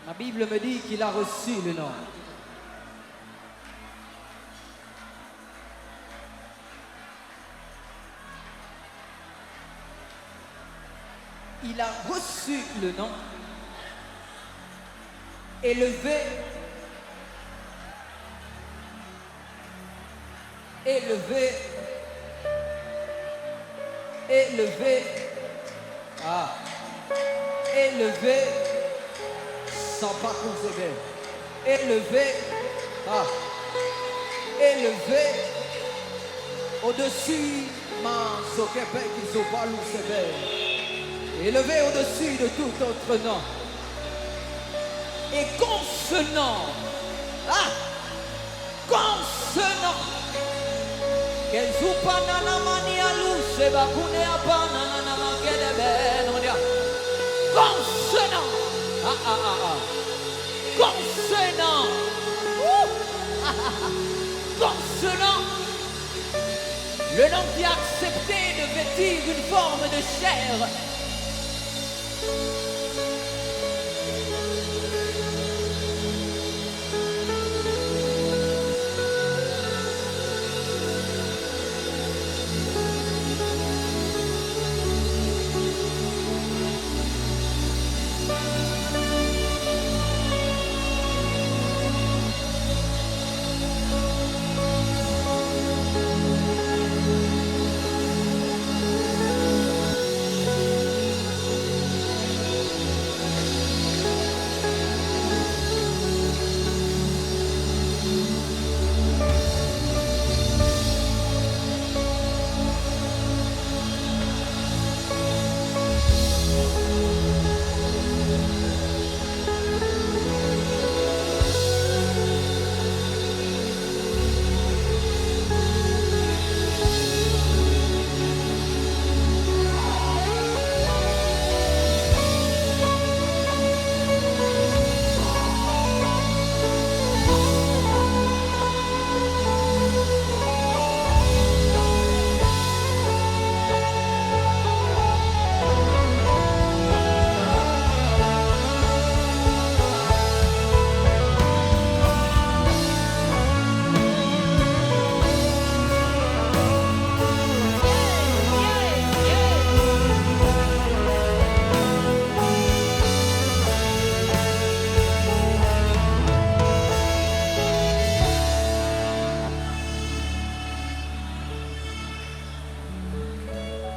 La Bible me dit qu'il a reçu le nom. Il a reçu le nom, élevé, élevé, élevé, élevé, sans pas conserver, élevé, élevé, au-dessus, ma sokepe qui sont pas élevé au-dessus de tout autre nom. Et comme ce nom, comme ce nom, comme ce nom, comme ce nom, comme ce nom, le nom qui a accepté de vêtir une forme de chair.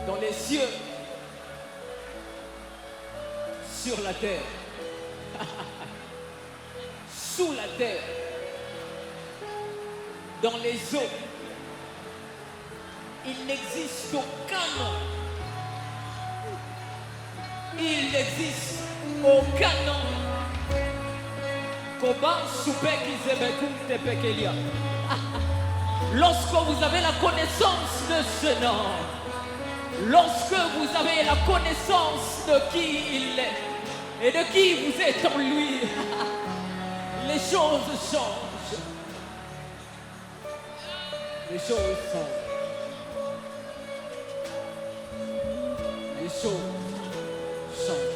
Dans les cieux, sur la terre, sous la terre, dans les eaux, il n'existe aucun nom. Il n'existe aucun nom. Lorsque vous avez la connaissance de ce nom, lorsque vous avez la connaissance de qui il est et de qui vous êtes en lui, les choses changent. Les choses changent. Les choses changent.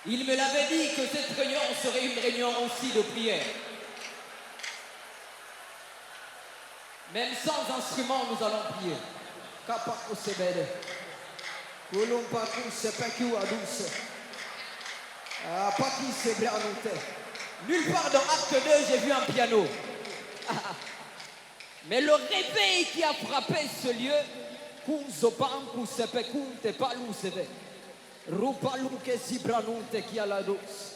Il me l'avait dit que cette réunion serait une réunion aussi de prière. Même sans instrument, nous allons prier. Nulle part dans Acte 2, j'ai vu un piano. Mais le réveil qui a frappé ce lieu, Rupaluke Zibranunte qui a la douce.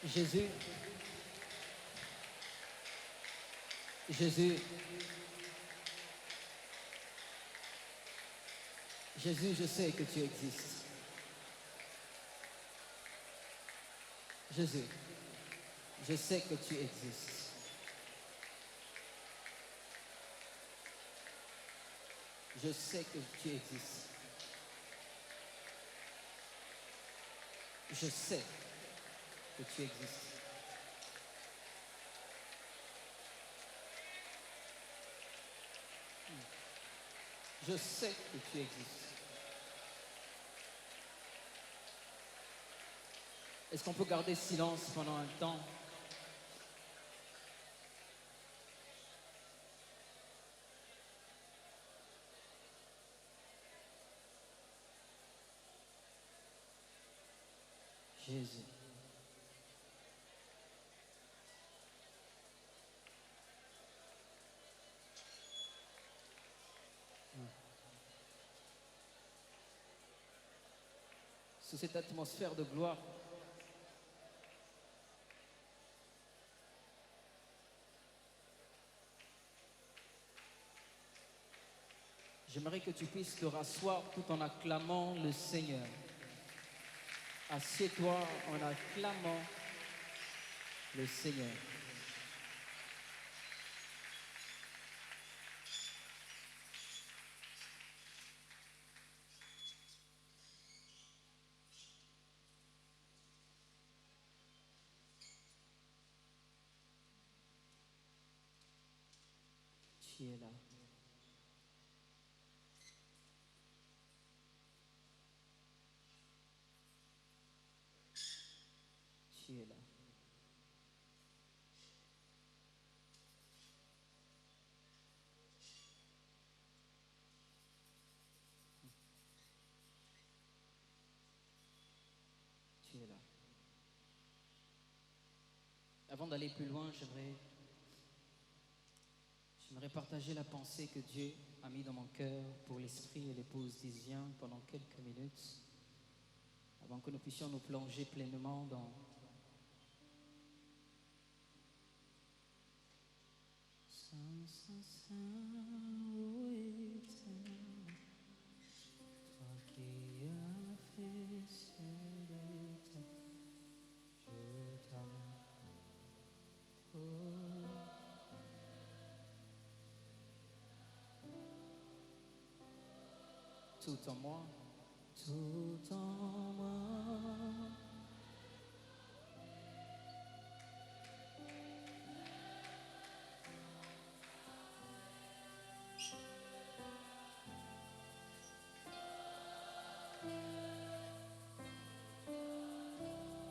Jésus, Jésus, Jésus, je sais que tu existes. Jésus, je sais que tu existes. Je sais que tu existes. Je sais que tu existes. Je sais que tu existes. Est-ce qu'on peut garder silence pendant un temps? Jésus. Sous cette atmosphère de gloire, j'aimerais que tu puisses te rasseoir tout en acclamant le Seigneur. Assieds-toi en acclamant le Seigneur. Tu es là. Tu es là. Tu es là. Avant d'aller plus loin, j'aimerais partager la pensée que Dieu a mis dans mon cœur pour l'esprit et l'épouse d'Isien pendant quelques minutes, avant que nous puissions nous plonger pleinement dans Saint, Saint, Saint, ô Éternel, toi qui as fait célébrer, je t'adore. Tout en moi, tout en moi.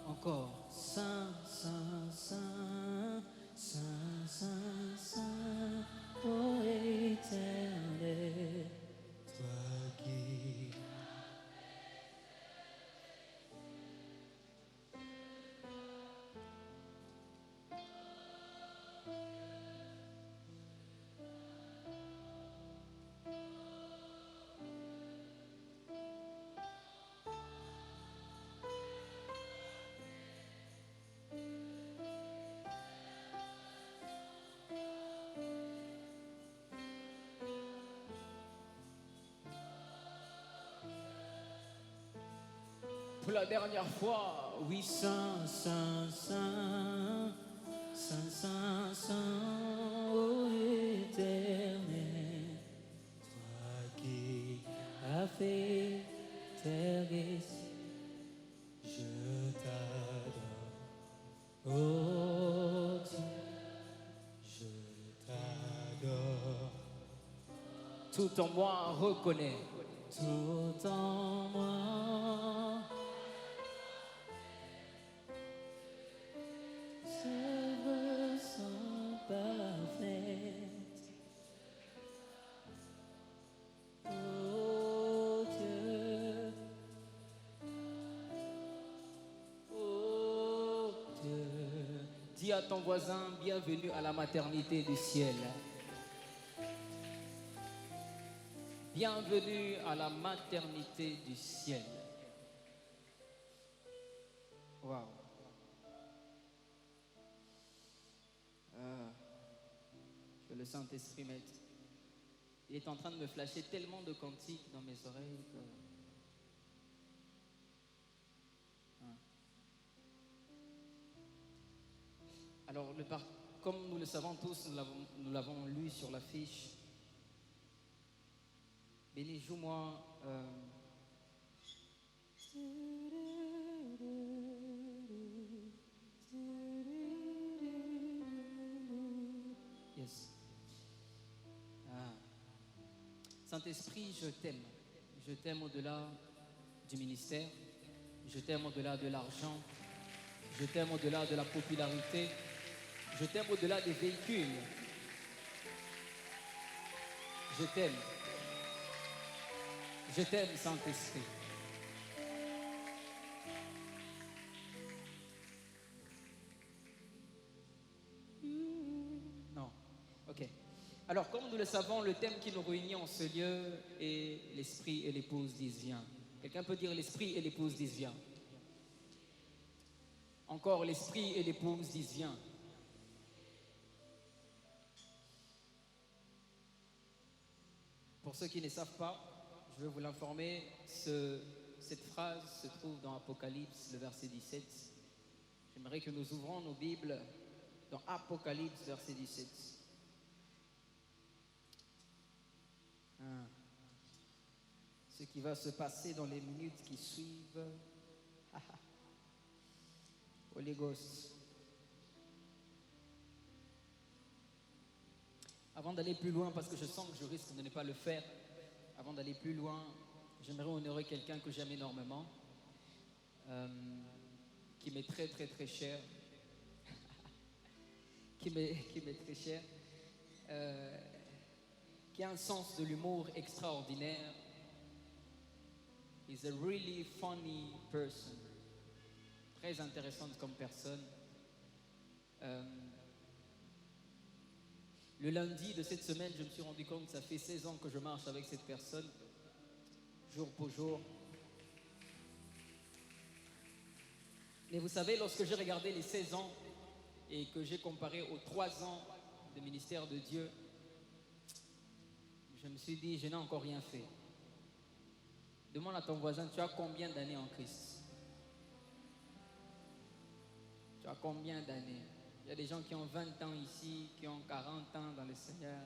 Encore. Saint, Saint, Saint, Saint, Saint, Saint, ô Éternel, toi qui pour la dernière fois, oui, Saint, Saint, Saint, Saint, Saint, Saint, ô Éternel, toi qui as fait terre et ciel, je t'adore, oh Dieu, je t'adore. Tout en moi reconnaît, tout en moi. Oh Dieu, oh Dieu. Dis à ton voisin, bienvenue à la maternité du ciel. Bienvenue à la maternité du ciel. Waouh. le Saint-Esprit m'aide. Il est en train de me flasher tellement de cantiques dans mes oreilles que... Alors, comme nous le savons tous, nous l'avons lu sur l'affiche. Béni, joue-moi. Yes. Saint-Esprit, je t'aime. Je t'aime au-delà du ministère. Je t'aime au-delà de l'argent. Je t'aime au-delà de la popularité. Je t'aime au-delà des véhicules. Je t'aime. Je t'aime, Saint-Esprit. Non. Ok. Alors, comme nous le savons, le thème qui nous réunit en ce lieu est l'esprit et l'épouse disent viens. Quelqu'un peut dire l'esprit et l'épouse disent viens. Encore l'esprit et l'épouse disent viens. Pour ceux qui ne savent pas, je vais vous l'informer, cette phrase se trouve dans Apocalypse, le verset 17. J'aimerais que nous ouvrons nos Bibles dans Apocalypse, verset 17. Ce qui va se passer dans les minutes qui suivent. Holy Ghost. Avant d'aller plus loin, parce que je sens que je risque de ne pas le faire, avant d'aller plus loin, j'aimerais honorer quelqu'un que j'aime énormément, qui m'est très très très cher, qui m'est très cher, qui a un sens de l'humour extraordinaire. He's a really funny person, très intéressante comme personne. Le lundi de cette semaine, je me suis rendu compte que ça fait 16 ans que je marche avec cette personne, jour pour jour. Mais vous savez, lorsque j'ai regardé les 16 ans et que j'ai comparé aux 3 ans de ministère de Dieu, je me suis dit, je n'ai encore rien fait. Demande à ton voisin, tu as combien d'années en Christ? Tu as combien d'années? Il y a des gens qui ont 20 ans ici, qui ont 40 ans dans le Seigneur.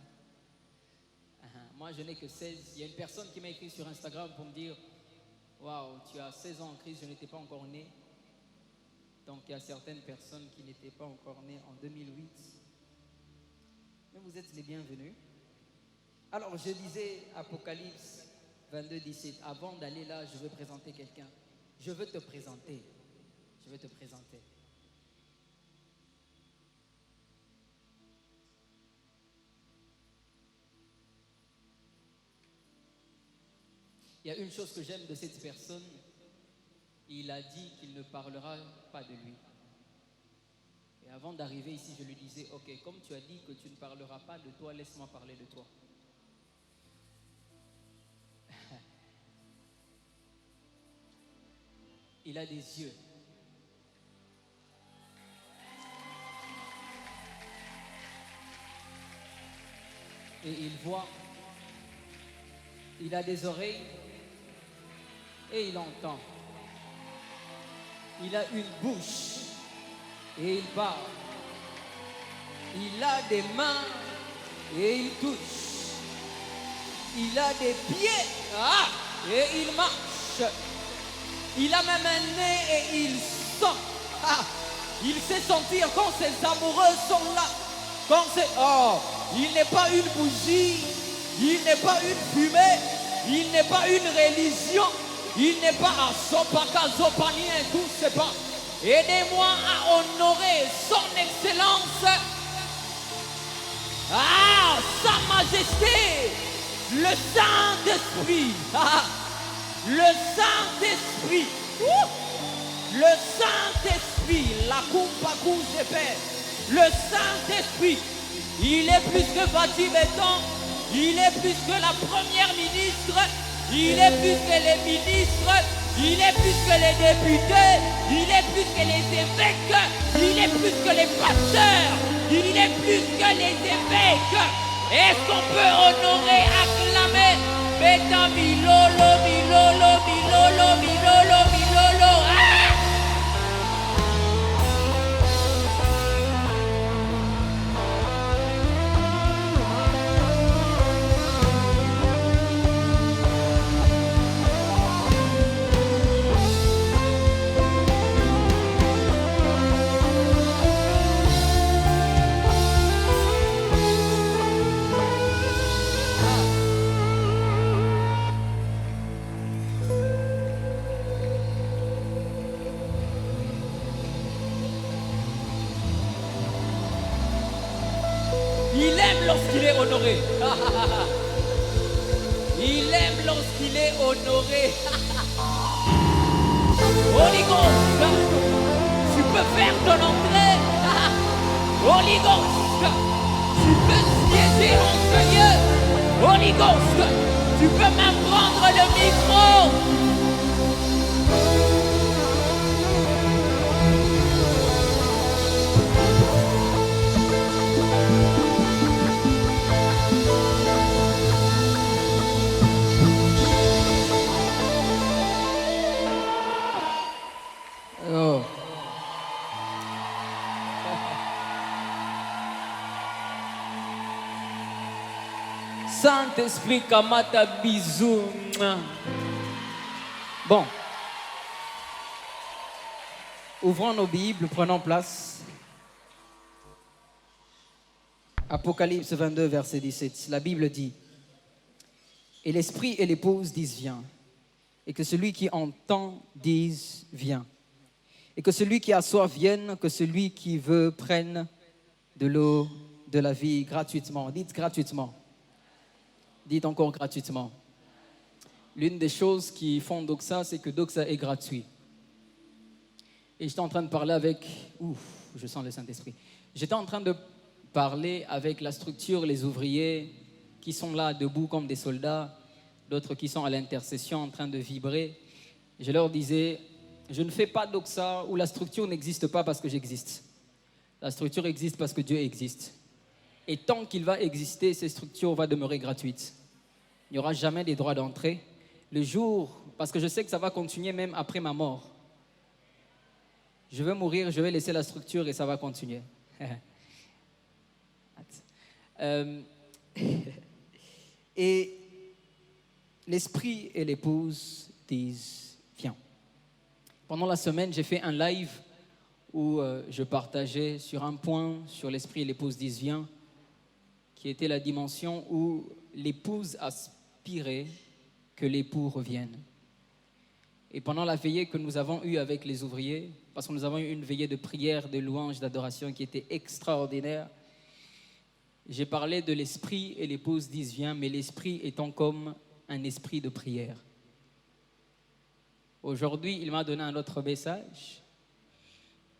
Moi, je n'ai que 16. Il y a une personne qui m'a écrit sur Instagram pour me dire « Waouh, tu as 16 ans en Christ, je n'étais pas encore né. » Donc, il y a certaines personnes qui n'étaient pas encore nées en 2008. Mais vous êtes les bienvenus. Alors, je disais Apocalypse 22, 17. Avant d'aller là, je veux présenter quelqu'un. Je veux te présenter. Je veux te présenter. Il y a une chose que j'aime de cette personne, il a dit qu'il ne parlera pas de lui. Et avant d'arriver ici, je lui disais, ok, comme tu as dit que tu ne parleras pas de toi, laisse-moi parler de toi. Il a des yeux. Et il voit. Il a des oreilles. Et il entend. Il a une bouche et il parle. Il a des mains et il touche. Il a des pieds et il marche. Il a même un nez et il sent. Il sait sentir quand ses amoureux sont là. Quand c'est... Oh, il n'est pas une bougie. Il n'est pas une fumée. Il n'est pas une religion. Il n'est pas à Sopaka, Zopanien, tout c'est pas. Aidez-moi à honorer son excellence. Sa majesté, le Saint-Esprit. Le Saint-Esprit. Le Saint-Esprit, la Kumpa Kouzepe. Le Saint-Esprit, il est plus que Fatih Béton. Il est plus que la première ministre. Il est plus que les ministres, il est plus que les députés, il est plus que les évêques, il est plus que les pasteurs, il est plus que les évêques. Est-ce qu'on peut honorer, acclamer? Beta milolo, milolo, milolo, milolo, milolo. Ah! Il aime lorsqu'il est honoré. Il aime lorsqu'il est honoré. Holy Ghost, tu peux faire ton entrée. Holy Ghost, tu peux siéger en ce lieu. Holy Ghost, tu peux même prendre le micro. Oh. Saint-Esprit, Kamata, bisous. Bon. Ouvrons nos Bibles, prenons place. Apocalypse 22, verset 17. La Bible dit: et l'Esprit et l'épouse disent viens. Et que celui qui entend dise viens. Et que celui qui a soif vienne, que celui qui veut prenne de l'eau de la vie gratuitement. Dites gratuitement. Dites encore gratuitement. L'une des choses qui font Doxa, c'est que Doxa est gratuit. Et j'étais en train de parler avec... Ouf, je sens le Saint-Esprit. J'étais en train de parler avec la structure, les ouvriers qui sont là debout comme des soldats, d'autres qui sont à l'intercession en train de vibrer. Je leur disais... Je ne fais pas Doxa où la structure n'existe pas parce que j'existe. La structure existe parce que Dieu existe. Et tant qu'il va exister, cette structure va demeurer gratuite. Il n'y aura jamais des droits d'entrée. Le jour, parce que je sais que ça va continuer même après ma mort. Je vais mourir, je vais laisser la structure et ça va continuer. Et l'Esprit et l'épouse disent viens. Pendant la semaine, j'ai fait un live où je partageais sur un point sur l'Esprit et l'épouse disent viens, qui était la dimension où l'épouse aspirait que l'époux revienne. Et pendant la veillée que nous avons eue avec les ouvriers, parce que nous avons eu une veillée de prière, de louange, d'adoration qui était extraordinaire, j'ai parlé de l'Esprit et l'épouse disent viens, mais l'Esprit étant comme un esprit de prière. Aujourd'hui, il m'a donné un autre message,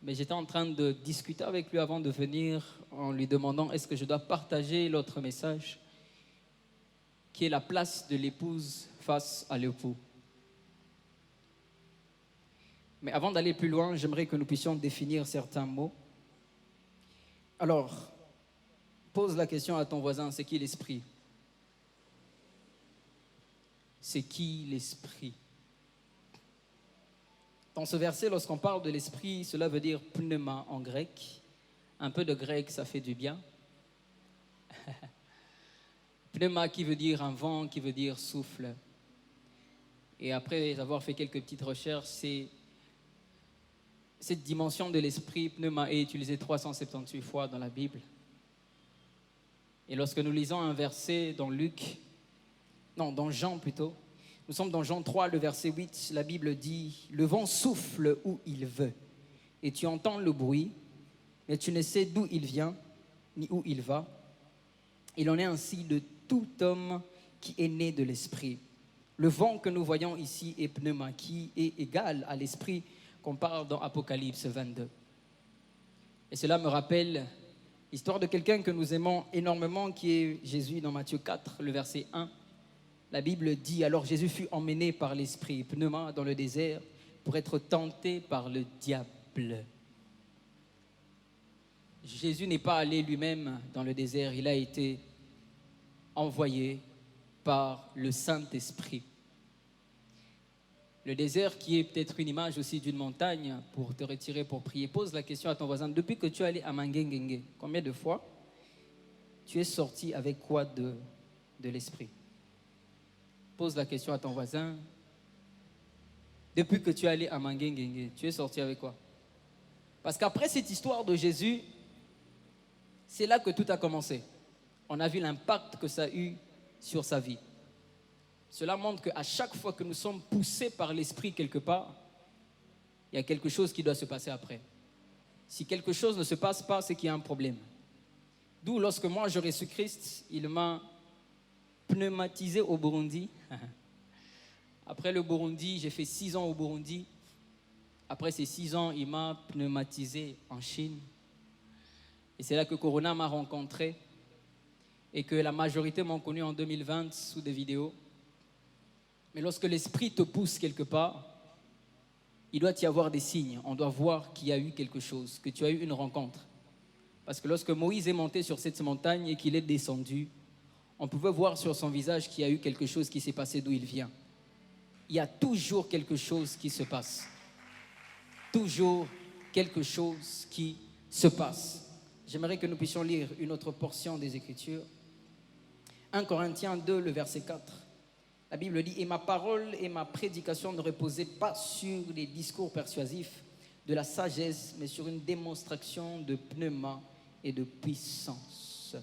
mais j'étais en train de discuter avec lui avant de venir en lui demandant est-ce que je dois partager l'autre message qui est la place de l'épouse face à l'époux. Mais avant d'aller plus loin, j'aimerais que nous puissions définir certains mots. Alors, pose la question à ton voisin, c'est qui l'esprit? C'est qui l'esprit? Dans ce verset, lorsqu'on parle de l'esprit, cela veut dire pneuma en grec. Un peu de grec, ça fait du bien. Pneuma qui veut dire un vent, qui veut dire souffle. Et après avoir fait quelques petites recherches, cette dimension de l'esprit, pneuma, est utilisée 378 fois dans la Bible. Et lorsque nous lisons un verset dans dans Jean plutôt, nous sommes dans Jean 3, le verset 8, la Bible dit « Le vent souffle où il veut, et tu entends le bruit, mais tu ne sais d'où il vient, ni où il va. Il en est ainsi de tout homme qui est né de l'esprit. » Le vent que nous voyons ici est pneuma, qui est égal à l'esprit qu'on parle dans Apocalypse 22. Et cela me rappelle l'histoire de quelqu'un que nous aimons énormément, qui est Jésus dans Matthieu 4, le verset 1. La Bible dit, alors Jésus fut emmené par l'esprit, pneuma, dans le désert, pour être tenté par le diable. Jésus n'est pas allé lui-même dans le désert, il a été envoyé par le Saint-Esprit. Le désert qui est peut-être une image aussi d'une montagne pour te retirer pour prier. Pose la question à ton voisin, depuis que tu es allé à Manguenguengue, combien de fois tu es sorti avec quoi de l'esprit? Pose la question à ton voisin, depuis que tu es allé à Manguenguengue, tu es sorti avec quoi? Parce qu'après cette histoire de Jésus, c'est là que tout a commencé. On a vu l'impact que ça a eu sur sa vie. Cela montre qu'à chaque fois que nous sommes poussés par l'esprit quelque part, il y a quelque chose qui doit se passer après. Si quelque chose ne se passe pas, c'est qu'il y a un problème. D'où lorsque moi je reçu Christ, il m'a pneumatisé au Burundi. Après le Burundi, j'ai fait 6 ans au Burundi. Après ces 6 ans, il m'a pneumatisé en Chine. Et c'est là que Corona m'a rencontré et que la majorité m'ont connu en 2020 sous des vidéos. Mais lorsque l'esprit te pousse quelque part, il doit y avoir des signes. On doit voir qu'il y a eu quelque chose, que tu as eu une rencontre. Parce que lorsque Moïse est monté sur cette montagne et qu'il est descendu, on pouvait voir sur son visage qu'il y a eu quelque chose qui s'est passé d'où il vient. Il y a toujours quelque chose qui se passe. Toujours quelque chose qui se passe. J'aimerais que nous puissions lire une autre portion des Écritures. 1 Corinthiens 2, le verset 4. La Bible dit « Et ma parole et ma prédication ne reposaient pas sur les discours persuasifs de la sagesse, mais sur une démonstration de pneuma et de puissance. »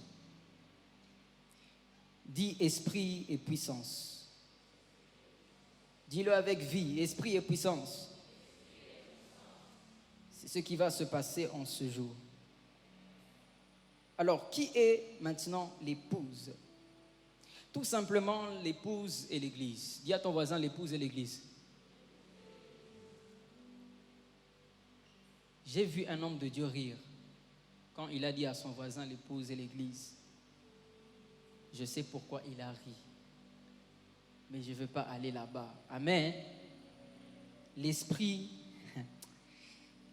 Dis esprit et puissance. Dis-le avec vie, esprit et puissance. C'est ce qui va se passer en ce jour. Alors, qui est maintenant l'épouse? Tout simplement l'épouse et l'église. Dis à ton voisin l'épouse et l'église. J'ai vu un homme de Dieu rire quand il a dit à son voisin l'épouse et l'église. Je sais pourquoi il a ri, mais je ne veux pas aller là-bas. Amen. L'esprit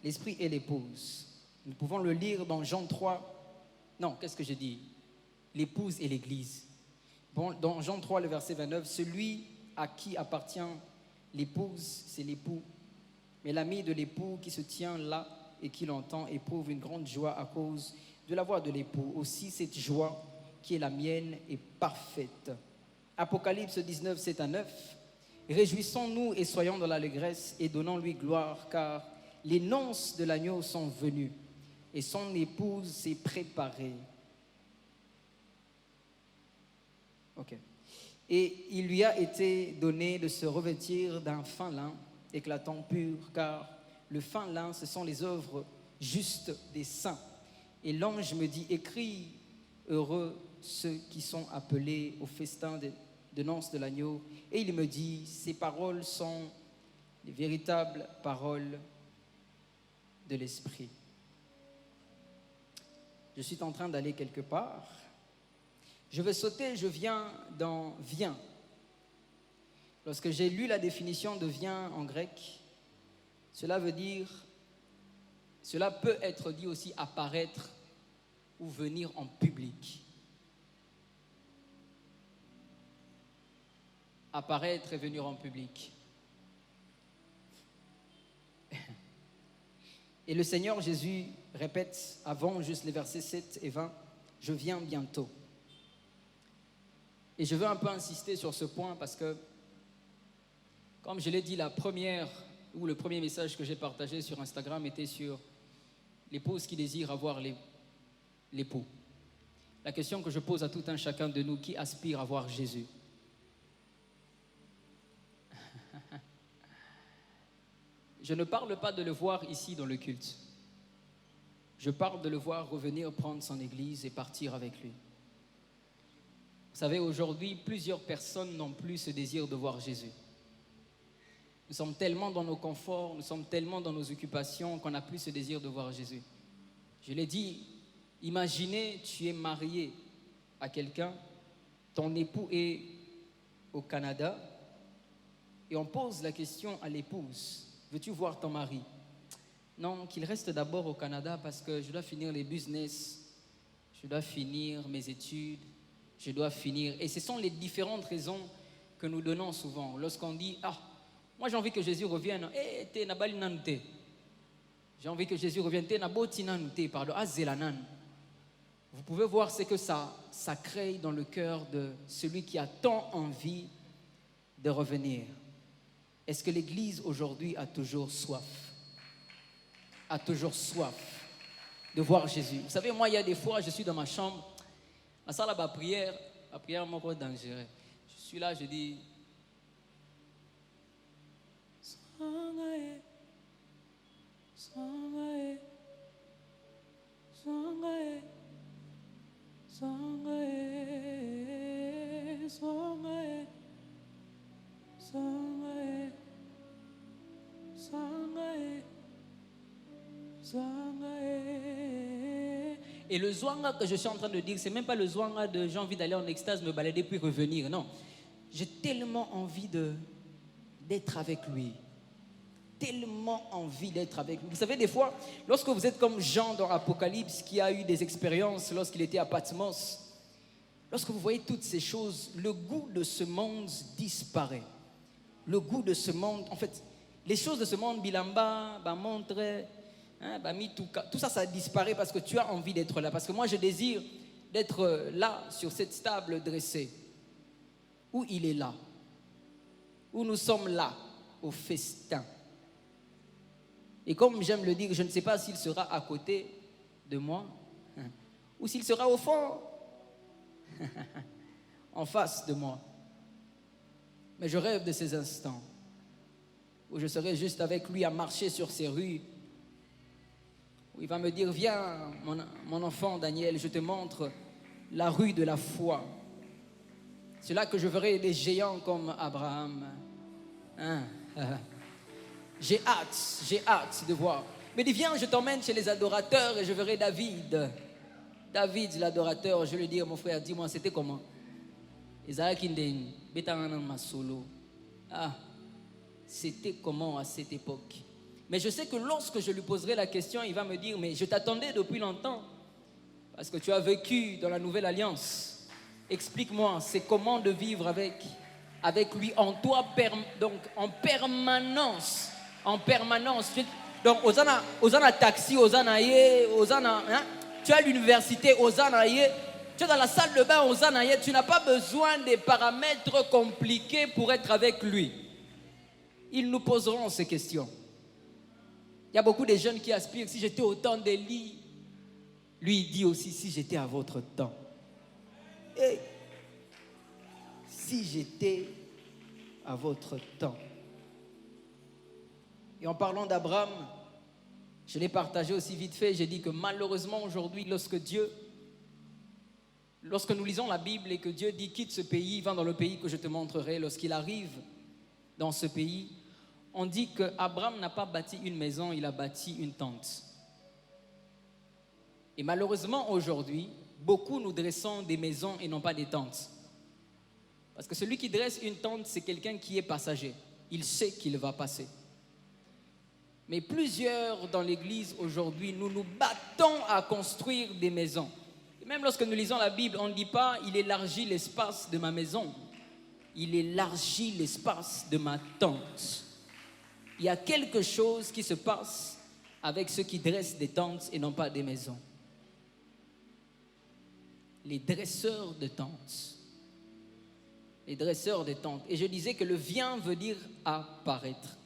et l'épouse. Nous pouvons le lire dans Jean 3. Non, qu'est-ce que je dis? L'épouse et l'église. Bon, dans Jean 3, le verset 29, celui à qui appartient l'épouse, c'est l'époux. Mais l'ami de l'époux qui se tient là et qui l'entend éprouve une grande joie à cause de la voix de l'époux. Aussi, cette joie qui est la mienne est parfaite. Apocalypse 19, 7 à 9. Réjouissons-nous et soyons dans l'allégresse et donnons-lui gloire, car les noces de l'agneau sont venues et son épouse s'est préparée. Ok. Et il lui a été donné de se revêtir d'un fin lin éclatant pur, car le fin lin, ce sont les œuvres justes des saints. Et l'ange me dit, écris, heureux ceux qui sont appelés au festin de noces de l'agneau. Et il me dit, ces paroles sont les véritables paroles de l'esprit. Je suis en train d'aller quelque part. Je vais sauter, je viens dans viens. Lorsque j'ai lu la définition de viens en grec, cela veut dire, cela peut être dit aussi apparaître ou venir en public. Apparaître et venir en public. Et le Seigneur Jésus répète avant juste les versets 7 et 20, je viens bientôt. Et je veux un peu insister sur ce point parce que, comme je l'ai dit, le premier message que j'ai partagé sur Instagram était sur l'épouse qui désire avoir l'époux. La question que je pose à tout un chacun de nous, qui aspire à voir Jésus? Je ne parle pas de le voir ici dans le culte. Je parle de le voir revenir prendre son église et partir avec lui. Vous savez, aujourd'hui, plusieurs personnes n'ont plus ce désir de voir Jésus. Nous sommes tellement dans nos conforts, nous sommes tellement dans nos occupations qu'on n'a plus ce désir de voir Jésus. Je l'ai dit, imaginez, tu es marié à quelqu'un, ton époux est au Canada, et on pose la question à l'épouse, veux-tu voir ton mari? Non, qu'il reste d'abord au Canada parce que je dois finir les business, je dois finir mes études, je dois finir. Et ce sont les différentes raisons que nous donnons souvent. Lorsqu'on dit, ah, moi j'ai envie que Jésus revienne. J'ai envie que Jésus revienne. Pardon. Vous pouvez voir ce que ça crée dans le cœur de celui qui a tant envie de revenir. Est-ce que l'Église aujourd'hui a toujours soif? A toujours soif de voir Jésus? Vous savez, moi, il y a des fois, je suis dans ma chambre, la salle à prière, mon corps dangereux. Je suis là, je dis, Sangae, Sangae, Sangae, Sangae, Sangae, Sangae, Sangae, Sangae. Et le zwanga que je suis en train de dire, c'est même pas le zwanga de j'ai envie d'aller en extase, me balader puis revenir. Non, j'ai tellement envie d'être avec lui. Tellement envie d'être avec lui. Vous savez, des fois, lorsque vous êtes comme Jean dans Apocalypse, qui a eu des expériences lorsqu'il était à Patmos, lorsque vous voyez toutes ces choses, le goût de ce monde disparaît. Le goût de ce monde, en fait, les choses de ce monde, Bilamba, montre, tout ça, ça disparaît parce que tu as envie d'être là. Parce que moi, je désire d'être là, sur cette table dressée, où il est là, où nous sommes là, au festin. Et comme j'aime le dire, je ne sais pas s'il sera à côté de moi ou s'il sera au fond, en face de moi. Mais je rêve de ces instants où je serai juste avec lui à marcher sur ces rues, où il va me dire, viens mon enfant Daniel, je te montre la rue de la foi. C'est là que je verrai des géants comme Abraham. J'ai hâte de voir. Mais dis, viens, je t'emmène chez les adorateurs et je verrai David. David, l'adorateur, je lui dis, mon frère, dis-moi, c'était comment? C'était comment à cette époque? Mais je sais que lorsque je lui poserai la question, il va me dire, mais je t'attendais depuis longtemps. Parce que tu as vécu dans la Nouvelle Alliance. Explique-moi, c'est comment de vivre avec lui en toi, donc en permanence. En permanence. Donc, Osana taxi, Osana ye, Osana, hein? Tu as l'université, Osana ye. Tu es dans la salle de bain, Osana ye. Tu n'as pas besoin des paramètres compliqués pour être avec lui. Ils nous poseront ces questions. Il y a beaucoup de jeunes qui aspirent, si j'étais au temps d'Élie. Lui, il dit aussi, si j'étais à votre temps. Et si j'étais à votre temps. Et en parlant d'Abraham, je l'ai partagé aussi vite fait, j'ai dit que malheureusement aujourd'hui, lorsque nous lisons la Bible et que Dieu dit quitte ce pays, va dans le pays que je te montrerai, lorsqu'il arrive dans ce pays, on dit qu'Abraham n'a pas bâti une maison, il a bâti une tente. Et malheureusement aujourd'hui, beaucoup nous dressons des maisons et non pas des tentes. Parce que celui qui dresse une tente, c'est quelqu'un qui est passager. Il sait qu'il va passer. Mais plusieurs dans l'église aujourd'hui, nous nous battons à construire des maisons. Et même lorsque nous lisons la Bible, on ne dit pas « il élargit l'espace de ma maison ». Il élargit l'espace de ma tente. Il y a quelque chose qui se passe avec ceux qui dressent des tentes et non pas des maisons. Les dresseurs de tentes. Les dresseurs de tentes. Et je disais que le vient veut dire apparaître.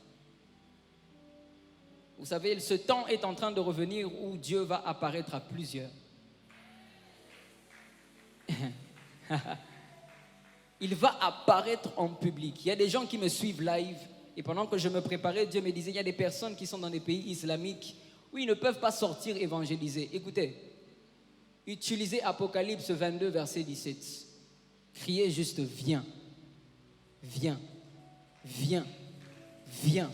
Vous savez, ce temps est en train de revenir où Dieu va apparaître à plusieurs. Il va apparaître en public. Il y a des gens qui me suivent live. Et pendant que je me préparais, Dieu me disait, il y a des personnes qui sont dans des pays islamiques où ils ne peuvent pas sortir évangéliser. Écoutez, utilisez Apocalypse 22, verset 17. Criez juste, viens, viens, viens, viens.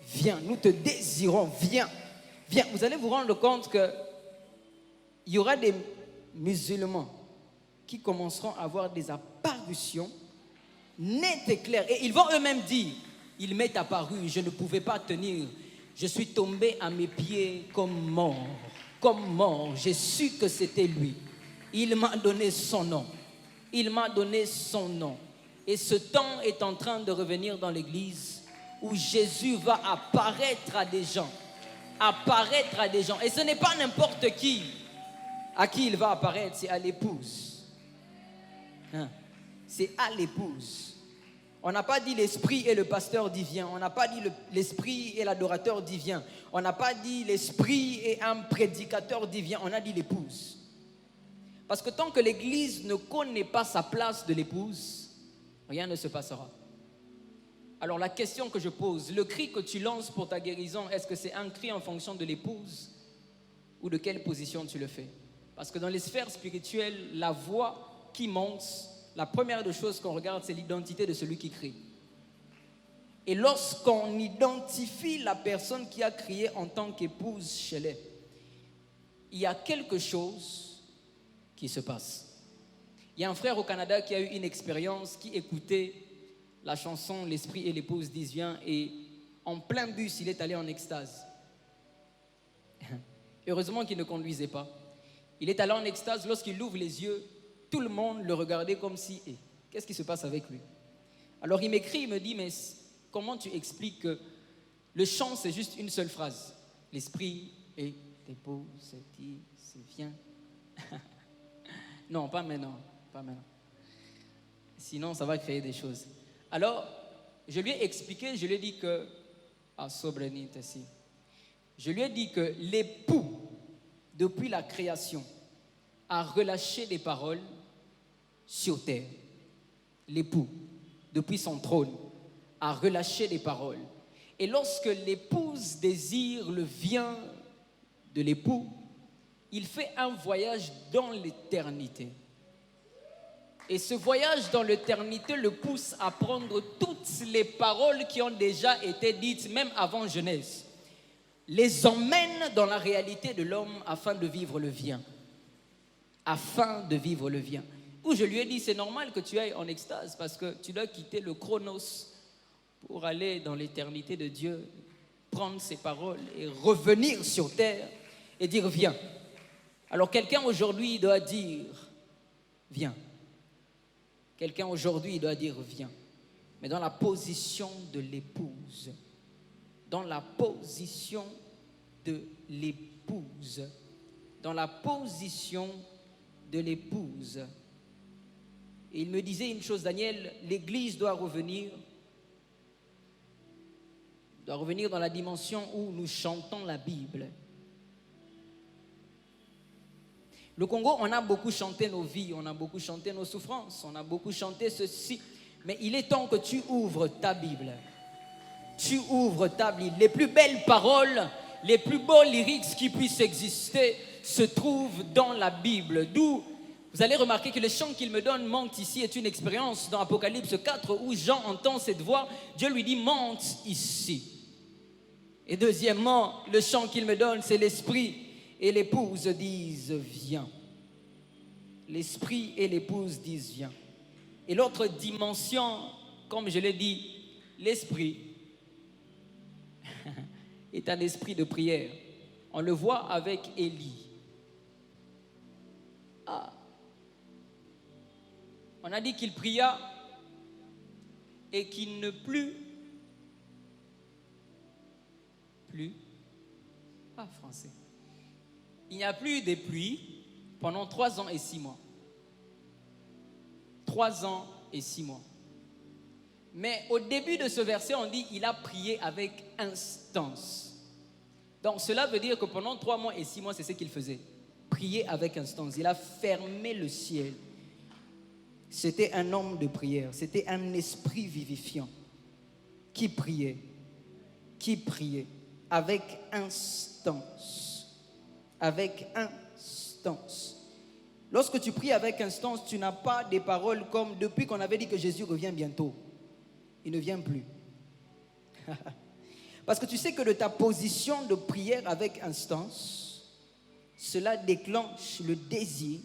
Viens, nous te désirons, viens, viens. Vous allez vous rendre compte qu'il y aura des musulmans qui commenceront à avoir des apparitions nettes et claires. Et ils vont eux-mêmes dire, il m'est apparu, je ne pouvais pas tenir. Je suis tombé à mes pieds comme mort. J'ai su que c'était lui. Il m'a donné son nom. il m'a donné son nom. Et ce temps est en train de revenir dans l'église où Jésus va apparaître à des gens. Apparaître à des gens. Et ce n'est pas n'importe qui à qui il va apparaître, c'est à l'épouse. C'est à l'épouse. On n'a pas dit l'esprit et le pasteur divin. On n'a pas dit l'esprit et l'adorateur divin. On n'a pas dit l'esprit et un prédicateur divin. On a dit l'épouse. Parce que tant que l'église ne connaît pas sa place de l'épouse, rien ne se passera. Alors la question que je pose, le cri que tu lances pour ta guérison, est-ce que c'est un cri en fonction de l'épouse ou de quelle position tu le fais? Parce que dans les sphères spirituelles, la voix qui monte, la première des choses qu'on regarde, c'est l'identité de celui qui crie. Et lorsqu'on identifie la personne qui a crié en tant qu'épouse chez elle, il y a quelque chose qui se passe. Il y a un frère au Canada qui a eu une expérience, qui écoutait la chanson « L'esprit et l'épouse disent viens » et en plein bus, il est allé en extase. Heureusement qu'il ne conduisait pas. Il est allé en extase, lorsqu'il ouvre les yeux, tout le monde le regardait comme si, qu'est-ce qui se passe avec lui? Alors il m'écrit, il me dit, mais comment tu expliques que le chant c'est juste une seule phrase? L'esprit et l'épouse disent viens. Non, pas maintenant, pas maintenant. Sinon, ça va créer des choses. Alors, je lui ai expliqué, je lui ai dit que, je lui ai dit que l'époux, depuis la création, a relâché des paroles sur terre. L'époux, depuis son trône, a relâché des paroles. Et lorsque l'épouse désire le bien de l'époux, il fait un voyage dans l'éternité. Et ce voyage dans l'éternité le pousse à prendre toutes les paroles qui ont déjà été dites, même avant Genèse, les emmène dans la réalité de l'homme afin de vivre le bien. Afin de vivre le bien. Où je lui ai dit, c'est normal que tu ailles en extase parce que tu dois quitter le chronos pour aller dans l'éternité de Dieu, prendre ses paroles et revenir sur terre et dire viens. Alors quelqu'un aujourd'hui doit dire viens. Quelqu'un aujourd'hui doit dire viens. Mais dans la position de l'épouse. Dans la position de l'épouse. Dans la position de l'épouse. Et il me disait une chose, Daniel, l'église doit revenir dans la dimension où nous chantons la Bible. Le Congo, on a beaucoup chanté nos vies, on a beaucoup chanté nos souffrances, on a beaucoup chanté ceci. Mais il est temps que tu ouvres ta Bible. Tu ouvres ta Bible. Les plus belles paroles, les plus beaux lyrics qui puissent exister se trouvent dans la Bible. D'où vous allez remarquer que le chant qu'il me donne, monte ici, est une expérience dans Apocalypse 4 où Jean entend cette voix. Dieu lui dit, monte ici. Et deuxièmement, le chant qu'il me donne, c'est l'esprit. Et l'épouse disent viens. L'esprit et l'épouse disent viens. Et l'autre dimension, comme je l'ai dit, l'esprit est un esprit de prière. On le voit avec Élie. On a dit qu'il pria et qu'il ne plut plus. Français. Il n'y a plus de pluie pendant 3 ans et 6 mois. 3 ans et 6 mois. Mais au début de ce verset, on dit il a prié avec instance. Donc cela veut dire que pendant 3 mois et 6 mois, c'est ce qu'il faisait. Prier avec instance. Il a fermé le ciel. C'était un homme de prière. C'était un esprit vivifiant qui priait avec instance. Avec instance. Lorsque tu pries avec instance, tu n'as pas des paroles comme depuis qu'on avait dit que Jésus revient bientôt. Il ne vient plus. Parce que tu sais que de ta position de prière avec instance, cela déclenche le désir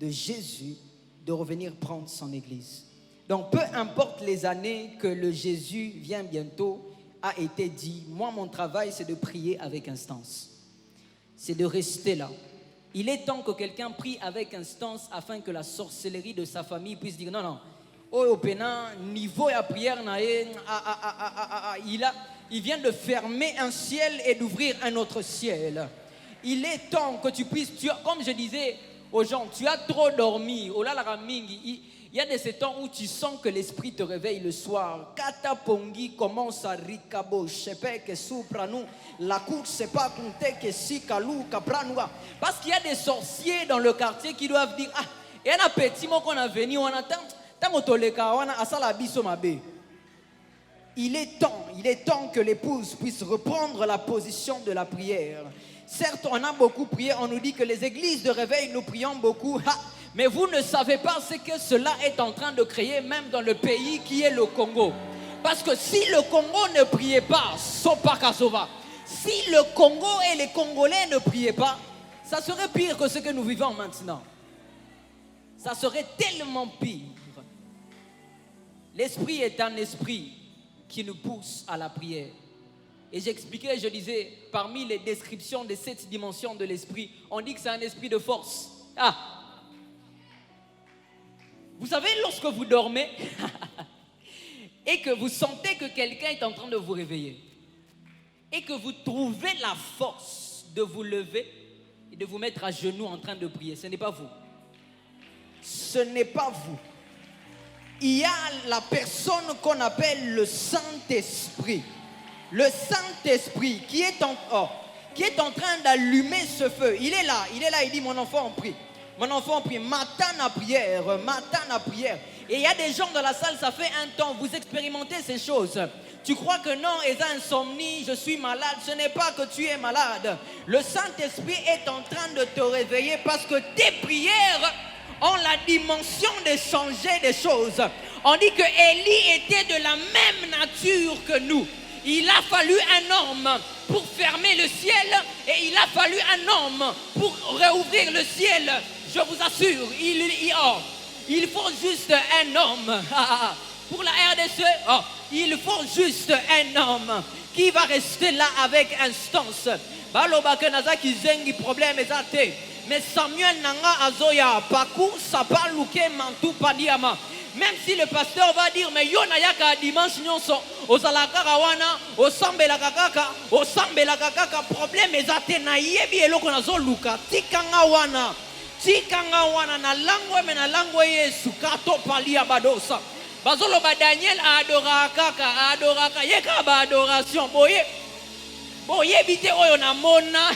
de Jésus de revenir prendre son église. Donc peu importe les années que le Jésus vient bientôt a été dit, moi mon travail c'est de prier avec instance. C'est de rester là. Il est temps que quelqu'un prie avec instance afin que la sorcellerie de sa famille puisse dire non. Oh, niveau à prière, il vient de fermer un ciel et d'ouvrir un autre ciel. Il est temps que tu puisses, comme je disais aux gens, tu as trop dormi. Il y a de ces temps où tu sens que l'esprit te réveille le soir. Kata pongi commence à ricabo, chepe que soupranou, la course c'est pas compter que si kalou kapranwa. Parce qu'il y a des sorciers dans le quartier qui doivent dire il y a un petit mot qu'on a venu, on attend. Il est temps que l'épouse puisse reprendre la position de la prière. Certes, on a beaucoup prié, on nous dit que les églises de réveil, nous prions beaucoup. Mais vous ne savez pas ce que cela est en train de créer même dans le pays qui est le Congo. Parce que si le Congo ne priait pas, Sopa Kasova, si le Congo et les Congolais ne priaient pas, ça serait pire que ce que nous vivons maintenant. Ça serait tellement pire. L'esprit est un esprit qui nous pousse à la prière. Et j'expliquais, je disais, parmi les descriptions de cette dimension de l'esprit, on dit que c'est un esprit de force. Vous savez, lorsque vous dormez et que vous sentez que quelqu'un est en train de vous réveiller et que vous trouvez la force de vous lever et de vous mettre à genoux en train de prier, ce n'est pas vous. Ce n'est pas vous. Il y a la personne qu'on appelle le Saint-Esprit. Le Saint-Esprit qui est en train d'allumer ce feu. Il est là, il dit mon enfant prie. Mon enfant prie, matin à prière. Et il y a des gens dans la salle, ça fait un temps, vous expérimentez ces choses. Tu crois que non, ils ont insomnie, je suis malade. Ce n'est pas que tu es malade. Le Saint-Esprit est en train de te réveiller parce que tes prières ont la dimension de changer des choses. On dit que Élie était de la même nature que nous. Il a fallu un homme pour fermer le ciel et il a fallu un homme pour réouvrir le ciel. Je vous assure, il faut juste un homme. Pour la RDC, il faut juste un homme qui va rester là avec instance. Mais Samuel Nanga Azoya, Pakou, Sapa, Luke, Mantou, Padiama. Même si le pasteur va dire, mais yona yaka dimanche nyonso, osalakaka wana, osambelaka kaka, problème ezate na yebi eloko nazo luka, tikanga wana na langwe Yesu, kato palia badosa. Bazolo ba Daniel adoraka, yeka ba adoration, boye bite oyo na mona.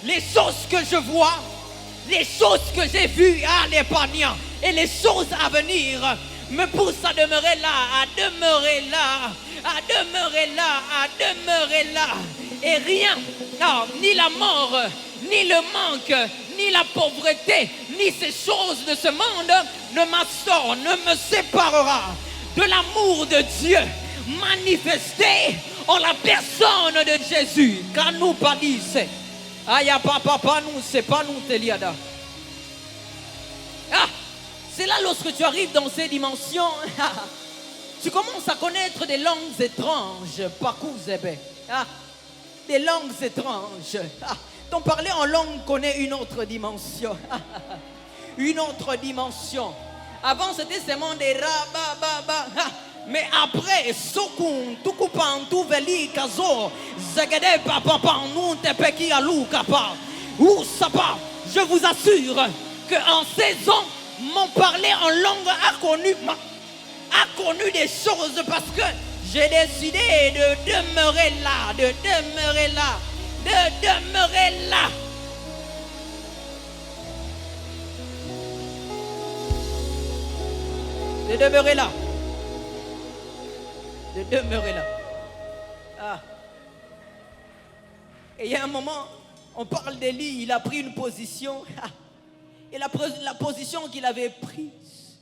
Les choses que je vois, les choses que j'ai vues, les paniens, et les choses à venir me poussent à demeurer là. Et rien, ni la mort, ni le manque, ni la pauvreté, ni ces choses de ce monde ne me séparera de l'amour de Dieu manifesté en la personne de Jésus. Quand nous parlons, papa, nous, c'est pas nous, Teliada. C'est là lorsque tu arrives dans ces dimensions, tu commences à connaître des langues étranges. Des langues étranges. Ton parler en langue connaît une autre dimension. Une autre dimension. Avant, c'était seulement des ra, mais après, Sokun, Tukupan, Tuveli, Kazo, Zegede, Papa, nous, Tepeki, Alou, Kapa, ou Sapa, je vous assure qu'en saison, mon parler en langue a connu des choses parce que j'ai décidé de demeurer là. De demeurer là. Et il y a un moment, on parle d'Élie, il a pris une position. Et la position qu'il avait prise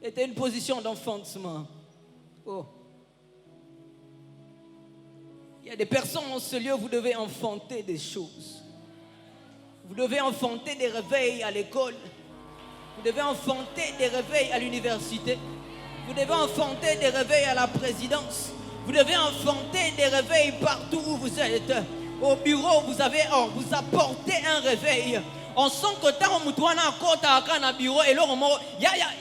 était une position d'enfantement. Il y a des personnes en ce lieu, vous devez enfanter des choses. Vous devez enfanter des réveils à l'école. Vous devez enfanter des réveils à l'université. Vous devez enfanter des réveils à la présidence. Vous devez enfanter des réveils partout où vous êtes. Au bureau, vous vous apportez un réveil. On sent que tant que tu as un bureau, il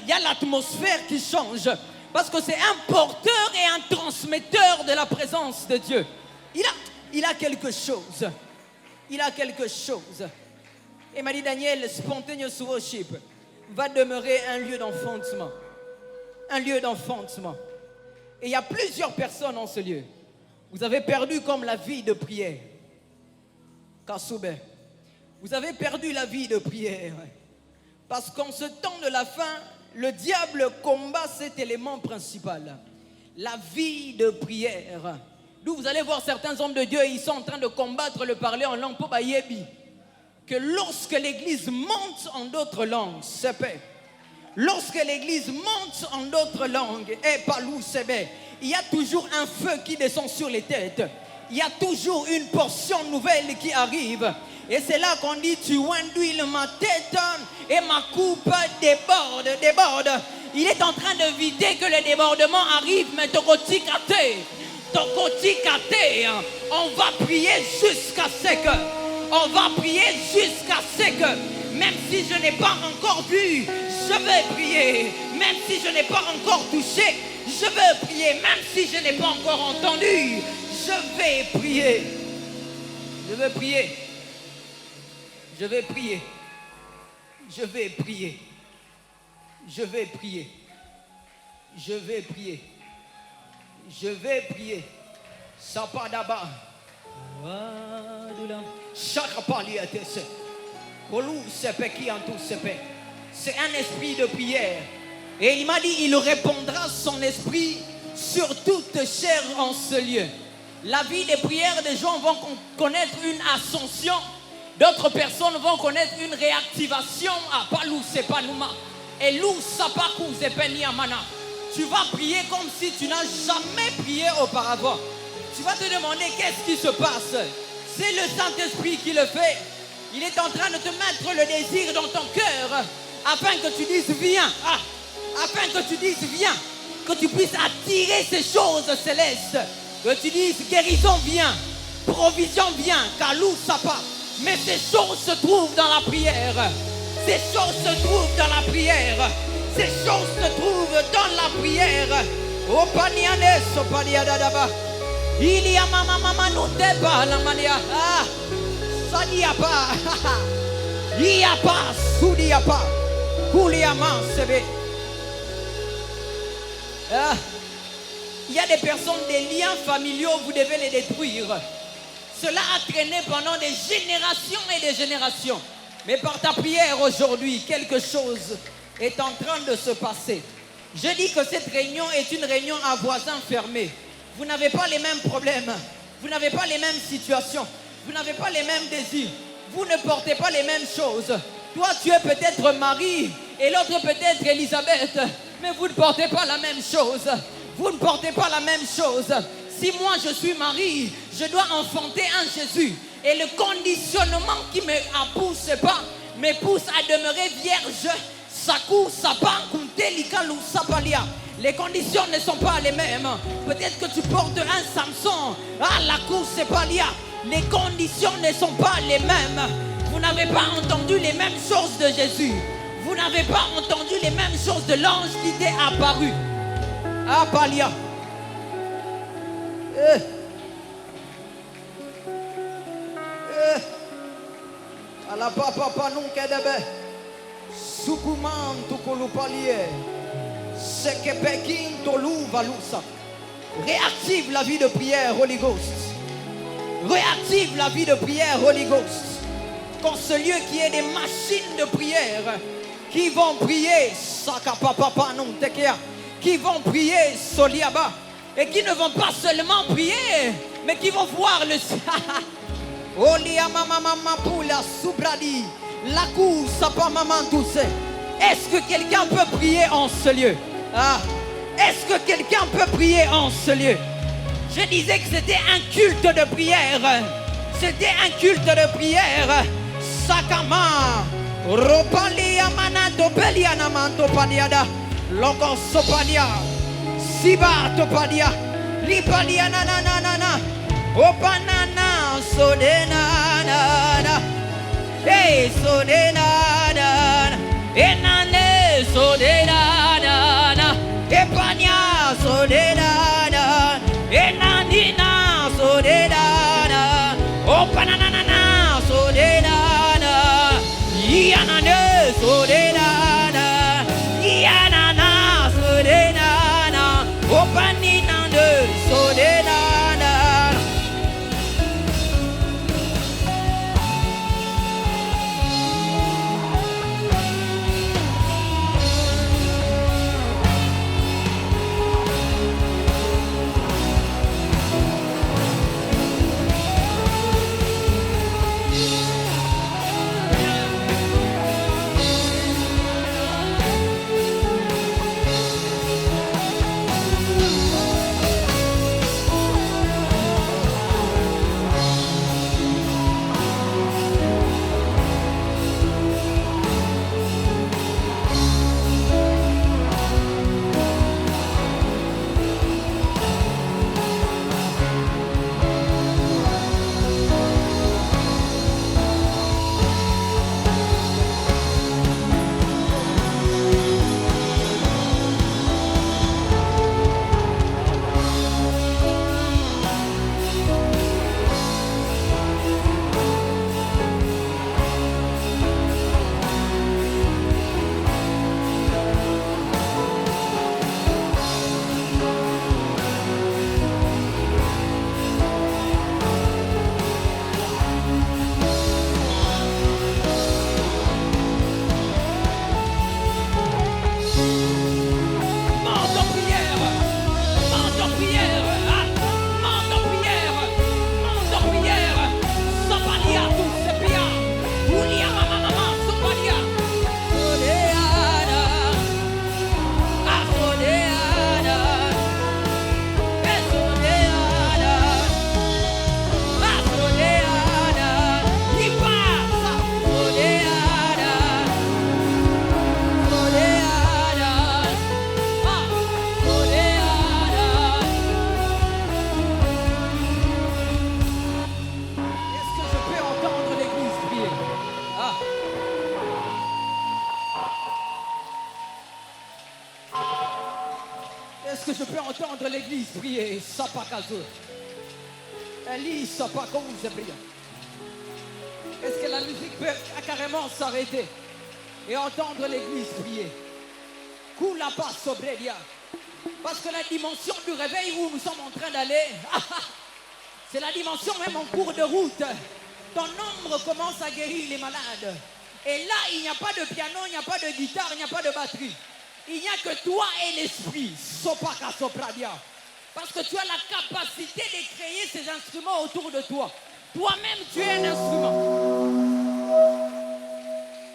y a l'atmosphère qui change. Parce que c'est un porteur et un transmetteur de la présence de Dieu. Il a quelque chose. Il a quelque chose. Et m'a dit Daniel, spontaneous worship va demeurer un lieu d'enfantement. Un lieu d'enfantement. Et il y a plusieurs personnes en ce lieu. Vous avez perdu comme la vie de prière. Kassoube. Vous avez perdu la vie de prière. Parce qu'en ce temps de la fin, le diable combat cet élément principal. La vie de prière. D'où vous allez voir certains hommes de Dieu, ils sont en train de combattre le parler en langue pobayebi. Que lorsque l'église monte en d'autres langues, c'est paix. Lorsque l'église monte en d'autres langues, il y a toujours un feu qui descend sur les têtes. Il y a toujours une portion nouvelle qui arrive. Et c'est là qu'on dit, tu induis ma tête et ma coupe déborde. Il est en train de vider que le débordement arrive, mais on va prier jusqu'à ce que, même si je n'ai pas encore vu, je vais prier. Même si je n'ai pas encore touché, je vais prier. Même si je n'ai pas encore entendu, je vais prier. Je vais prier. Je vais prier. Je vais prier. Je vais prier. Je vais prier. Je vais prier. Sapadaba. Chaque palier c'est un esprit de prière. Et il m'a dit, il répandra son esprit sur toute chair en ce lieu. La vie de prière, des gens vont connaître une ascension. D'autres personnes vont connaître une réactivation. Tu vas prier comme si tu n'as jamais prié auparavant. Tu vas te demander qu'est-ce qui se passe. C'est le Saint-Esprit qui le fait. Il est en train de te mettre le désir dans ton cœur afin que tu dises viens. Afin que tu dises viens. Que tu puisses attirer ces choses célestes. Que tu dises guérison vient. Provision vient. Kalou sapa. Mais ces choses se trouvent dans la prière. Ces choses se trouvent dans la prière. Ces choses se trouvent dans la prière. Oh paniane sopaniadadaba. Il y a mama nous débat la mania. Ça n'y a pas. Il n'y a pas. Sous n'y a pas. Kouliaman sebe. Il y a des personnes, des liens familiaux, vous devez les détruire. Cela a traîné pendant des générations et des générations. Mais par ta prière aujourd'hui, quelque chose est en train de se passer. Je dis que cette réunion est une réunion à voisins fermés. Vous n'avez pas les mêmes problèmes. Vous n'avez pas les mêmes situations. Vous n'avez pas les mêmes désirs. Vous ne portez pas les mêmes choses. Toi, tu es peut-être Marie et l'autre peut-être Elisabeth. Mais vous ne portez pas la même chose. Vous ne portez pas la même chose. Si moi je suis Marie, je dois enfanter un Jésus. Et le conditionnement qui me pousse pas, me pousse à demeurer vierge. Sakou, Sapa, Kuntelika, Sapalia. Les conditions ne sont pas les mêmes. Peut-être que tu portes un Samson. La course, c'est pas lié. Les conditions ne sont pas les mêmes. Vous n'avez pas entendu les mêmes choses de Jésus. Vous n'avez pas entendu les mêmes choses de l'ange qui t'est apparu. Palia. La papa non kedebe. Sukuman tukulu palie. Sekepekin tolu valusa. Réactive la vie de prière, Holy Ghost. Réactive la vie de prière, Holy Ghost. Dans ce lieu qui est des machines de prière qui vont prier, Sakapapapa non tekea, qui vont prier Soliaba et qui ne vont pas seulement prier, mais qui vont voir le Olia mama mama pula subradi, lakou sapa maman tousse. Est-ce que quelqu'un peut prier en ce lieu? Est-ce que quelqu'un peut prier en ce lieu? Je disais que c'était un culte de prière. C'était un culte de prière. Sakama, Ropalia manato peliana manto paniada, Logo sopania, Siba topadia, Lipalia na na na na na, Opanana, so de na na na. Hey, so de na na na. Enane so de na na na. Epanya so de na na. Enanina so de na na. Opananana so de na na. Yanane so de na na. Yanana so de na na. Opanina so de na na. Est-ce que je peux entendre l'église prier? Sapakazo. Eli Sapakonze prier. Est-ce que la musique peut carrément s'arrêter et entendre l'église prier? Kula pas sobredia. Parce que la dimension du réveil où nous sommes en train d'aller, c'est la dimension même en cours de route. Ton ombre commence à guérir les malades. Et là, il n'y a pas de piano, il n'y a pas de guitare, il n'y a pas de batterie. Il n'y a que toi et l'esprit. Sopaka sopradia. Parce que tu as la capacité de créer ces instruments autour de toi. Toi-même, tu es un instrument.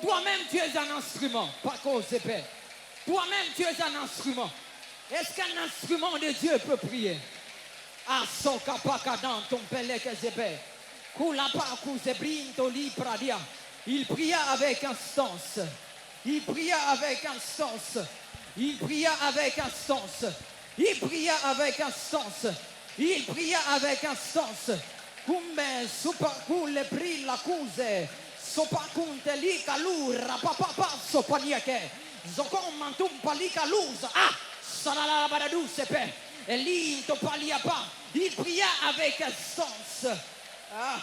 Toi-même, tu es un instrument. Paco Zepé. Toi-même, tu es un instrument. Est-ce qu'un instrument de Dieu peut prier? Ah, Sokapaka dans ton pelek Zepé. Kulapa Kuzebrinto li pradia. Il pria avec instance. Il pria avec instance. Il pria avec instance. Il pria avec instance. Il pria avec instance. Kumbe supakule pri la cuse. Sopakunte li kalura papa sopaniake. Zokon mantum palika lusa. Ah! Salala badadou sepe. Elinto paliapa. Il pria avec instance. Ah!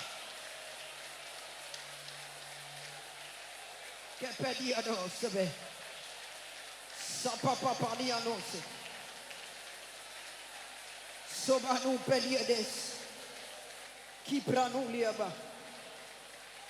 Che pedi addosso, beh. Sapapa parli annonce. Sobanu pedi adesso. Chi pranu liaba.